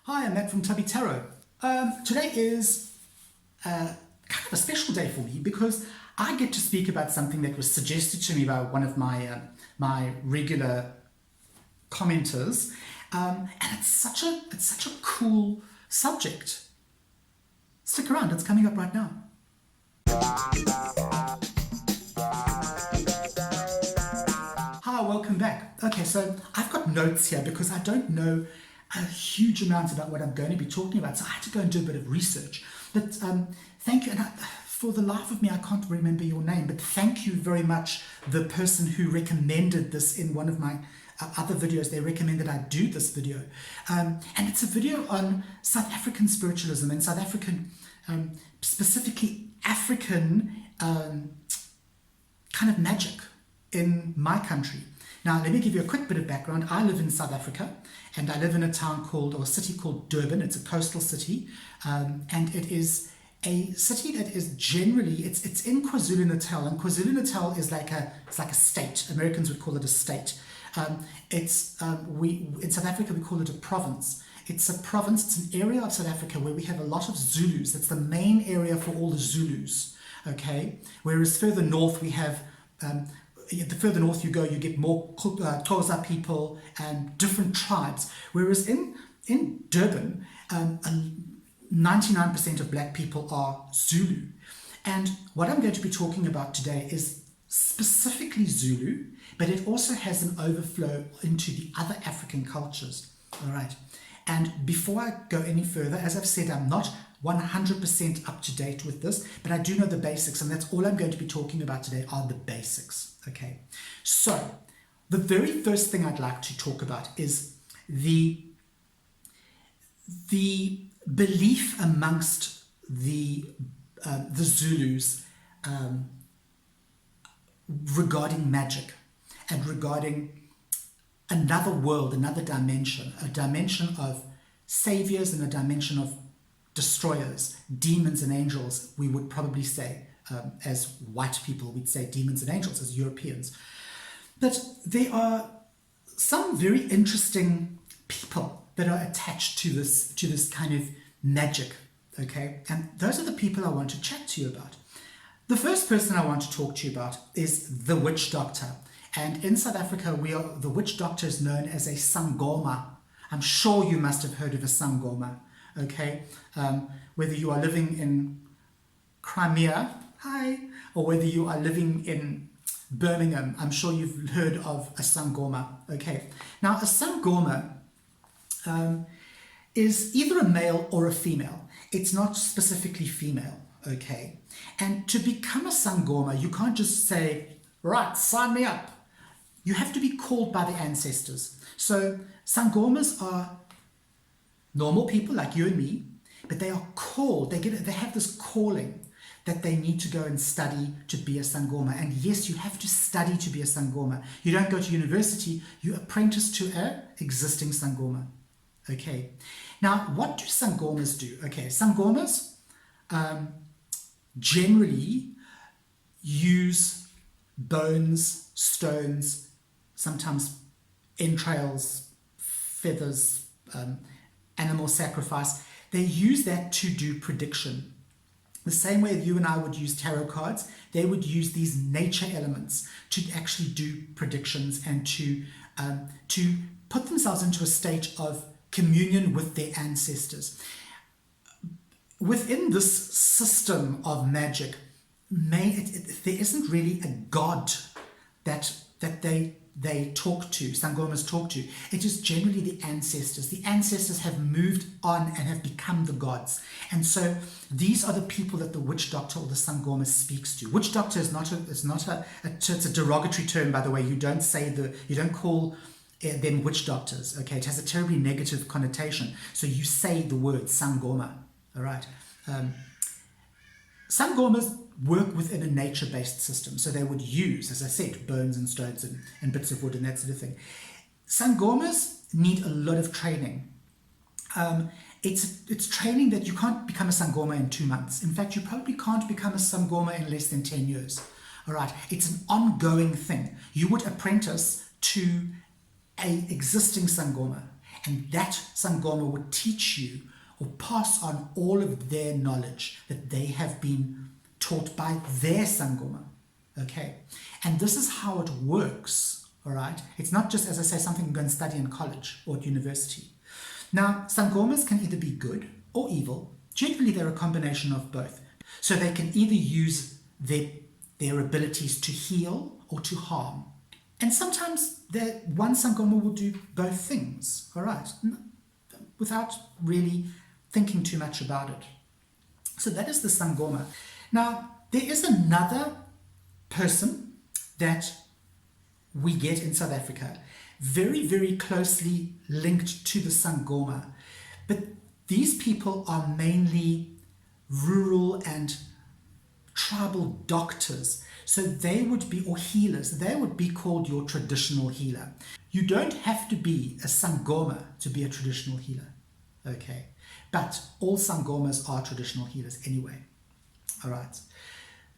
Hi, I'm Matt from Tubby Tarot. Today is kind of a special day for me because I get to speak about something that was suggested to me by one of my regular commenters, and it's such a cool subject. Stick around; it's coming up right now. Hi, welcome back. Okay, so I've got notes here because I don't know a huge amount about what I'm going to be talking about, so I had to go and do a bit of research. But thank you, and for the life of me, I can't remember your name, but thank you very much, the person who recommended this in one of my other videos. They recommended I do this video, and it's a video on South African spiritualism and South African, specifically African kind of magic in my country. Now, let me give you a quick bit of background. I live in South Africa, and I live in a town called, or a city called Durban. It's a coastal city, and it is a city that is generally, it's in KwaZulu-Natal, and KwaZulu-Natal is like a state. Americans would call it a state. In South Africa, we call it a province. It's a province, it's an area of South Africa where we have a lot of Zulus. It's the main area for all the Zulus, okay? Whereas further north, we have, the further north you go, you get more Xhosa people and different tribes. Whereas in Durban, 99% of black people are Zulu. And what I'm going to be talking about today is specifically Zulu, but it also has an overflow into the other African cultures. All right. And before I go any further, as I've said, I'm not 100% up to date with this, but I do know the basics, and that's all I'm going to be talking about today are the basics. Okay. So the very first thing I'd like to talk about is the belief amongst the Zulus regarding magic and regarding another world, another dimension, a dimension of saviors and a dimension of destroyers, demons and angels, we would probably say, as white people, we'd say demons and angels, as Europeans. But there are some very interesting people that are attached to this kind of magic, okay? And those are the people I want to chat to you about. The first person I want to talk to you about is the witch doctor. And in South Africa, the witch doctor is known as a SANGOMA. I'm sure you must have heard of a SANGOMA, okay? Whether you are living in Crimea, hi, or whether you are living in Birmingham, I'm sure you've heard of a SANGOMA, okay? Now, a SANGOMA is either a male or a female. It's not specifically female, okay? And to become a SANGOMA, you can't just say, right, sign me up. You have to be called by the ancestors. So SANGOMAs are normal people like you and me, but they are called, they have this calling that they need to go and study to be a SANGOMA. And yes, you have to study to be a SANGOMA. You don't go to university, you apprentice to an existing SANGOMA. Okay. Now, what do SANGOMAs do? Okay, SANGOMAs generally use bones, stones, sometimes entrails, feathers, animal sacrifice. They use that to do prediction. The same way you and I would use tarot cards, they would use these nature elements to actually do predictions and to put themselves into a state of communion with their ancestors. Within this system of magic, there isn't really a god that they talk to, SANGOMAs talk to. It is generally the ancestors. The ancestors have moved on and have become the gods. And so these are the people that the witch doctor or the SANGOMA speaks to. Witch doctor is it's a derogatory term, by the way. You don't call them witch doctors, okay? It has a terribly negative connotation. So you say the word SANGOMA, all right? SANGOMAs work within a nature-based system. So they would use, as I said, bones and stones and bits of wood and that sort of thing. SANGOMAs need a lot of training. It's training that you can't become a SANGOMA in 2 months. In fact, you probably can't become a SANGOMA in less than 10 years. All right, it's an ongoing thing. You would apprentice to an existing SANGOMA. And that Sangoma would teach you or pass on all of their knowledge that they have been taught by their Sangoma. Okay, and this is how it works, all right? It's not just, as I say, something you go and study in college or at university. Now, Sangomas can either be good or evil. Generally, they're a combination of both. So they can either use their abilities to heal or to harm. And sometimes one Sangoma will do both things, all right, without really thinking too much about it. So that is the Sangoma. Now, there is another person that we get in South Africa, very, very closely linked to the Sangoma. But these people are mainly rural and tribal doctors. So they would be, or healers, they would be called your traditional healer. You don't have to be a Sangoma to be a traditional healer, okay? But all Sangomas are traditional healers anyway, all right?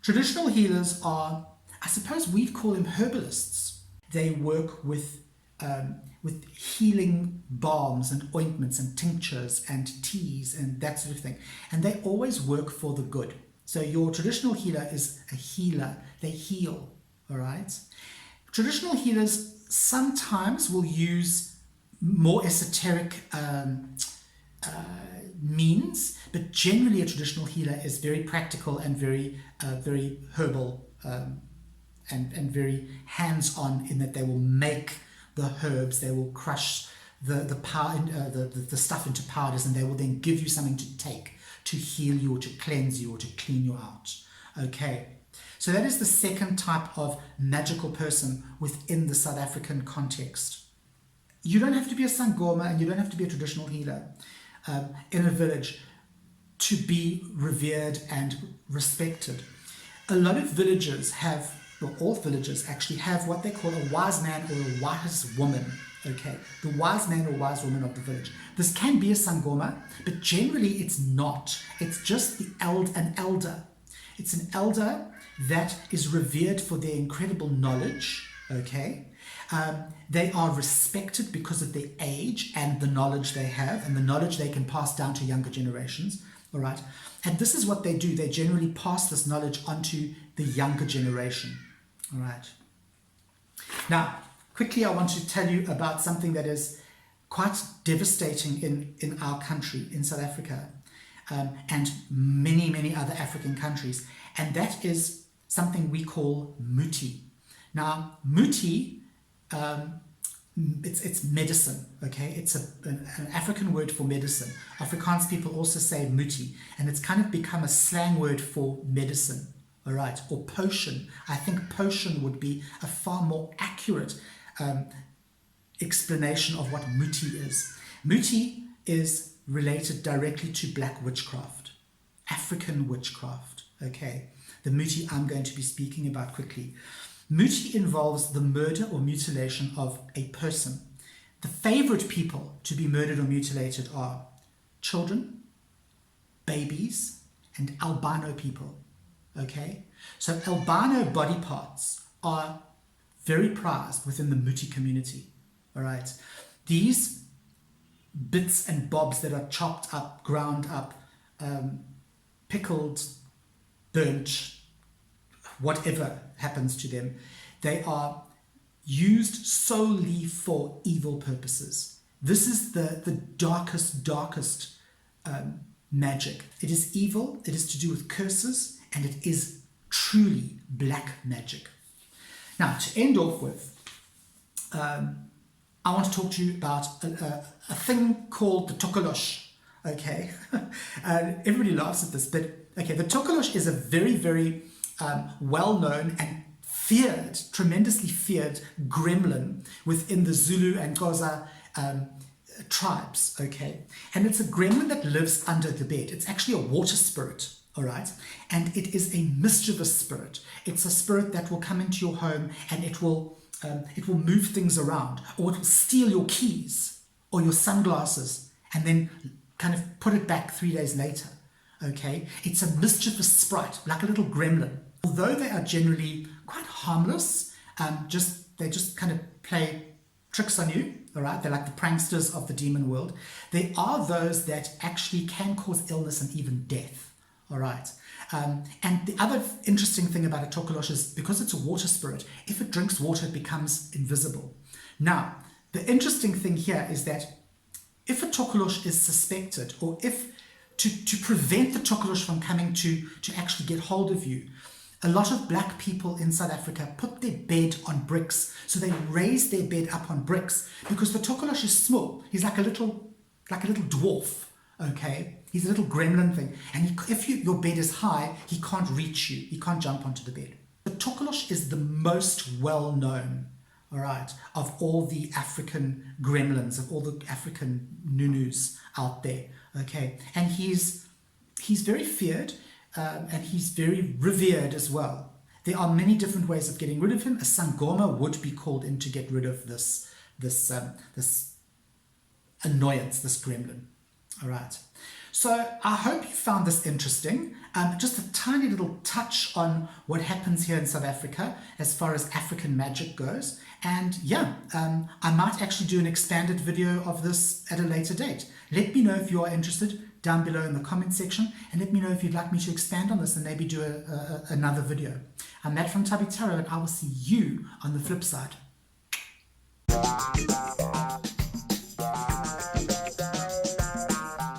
Traditional healers are, I suppose we'd call them herbalists. They work with healing balms and ointments and tinctures and teas and that sort of thing. And they always work for the good. So your traditional healer is a healer. They heal, all right? Traditional healers sometimes will use more esoteric means, but generally a traditional healer is very practical and very herbal and very hands-on, in that they will make the herbs, they will crush the stuff into powders, and they will then give you something to take to heal you or to cleanse you or to clean you out. Okay, so that is the second type of magical person within the South African context. You don't have to be a Sangoma and you don't have to be a traditional healer in a village to be revered and respected. A lot of villages have, well, all villages actually have what they call a wise man or a wise woman. Okay, the wise man or wise woman of the village. This can be a Sangoma, but generally it's not. It's just an elder. It's an elder that is revered for their incredible knowledge. Okay, they are respected because of their age and the knowledge they have and the knowledge they can pass down to younger generations. All right, and this is what they do. They generally pass this knowledge onto the younger generation. All right. Now, quickly, I want to tell you about something that is quite devastating in our country, in South Africa, and many, many other African countries, and that is something we call Muti. Now, Muti, it's medicine, okay? It's an African word for medicine. Afrikaans people also say Muti, and it's kind of become a slang word for medicine, all right, or potion. I think potion would be a far more accurate explanation of what Muti is. Muti is related directly to black witchcraft, African witchcraft, okay? The Muti I'm going to be speaking about quickly. Muti involves the murder or mutilation of a person. The favorite people to be murdered or mutilated are children, babies, and albino people, okay? So albino body parts are very prized within the Muti community, all right? These bits and bobs that are chopped up, ground up, pickled, burnt, whatever happens to them, they are used solely for evil purposes. This is the darkest magic. It is evil, it is to do with curses, and it is truly black magic. Now, to end off with, I want to talk to you about a thing called the TOKOLOSHE, okay? Everybody laughs at this, but okay, the TOKOLOSHE is a very, very well-known and feared, tremendously feared gremlin within the Zulu and Xhosa tribes, okay? And it's a gremlin that lives under the bed. It's actually a water spirit, all right? And it is a mischievous spirit. It's a spirit that will come into your home and it will move things around, or it will steal your keys or your sunglasses and then kind of put it back 3 days later, okay? It's a mischievous sprite, like a little gremlin. Although they are generally quite harmless, they just kind of play tricks on you, all right? They're like the pranksters of the demon world. There are those that actually can cause illness and even death, all right? And the other interesting thing about a tokoloshe is because it's a water spirit, if it drinks water, it becomes invisible. Now, the interesting thing here is that if a tokoloshe is suspected, or if to prevent the tokoloshe from coming to actually get hold of you, a lot of black people in South Africa put their bed on bricks. So they raise their bed up on bricks because the tokoloshe is small. He's like a little dwarf, okay? He's a little gremlin thing. And if your bed is high, he can't reach you. He can't jump onto the bed. The tokoloshe is the most well-known, all right, of all the African gremlins, of all the African nunus out there, okay? And he's very feared. And he's very revered as well. There are many different ways of getting rid of him. A SANGOMA would be called in to get rid of this annoyance, this gremlin. All right. So I hope you found this interesting. Just a tiny little touch on what happens here in South Africa as far as African magic goes. And yeah, I might actually do an expanded video of this at a later date. Let me know if you are interested down below in the comment section, and let me know if you'd like me to expand on this and maybe do another video. I'm Matt from Tubby Tarot, and I will see you on the flip side.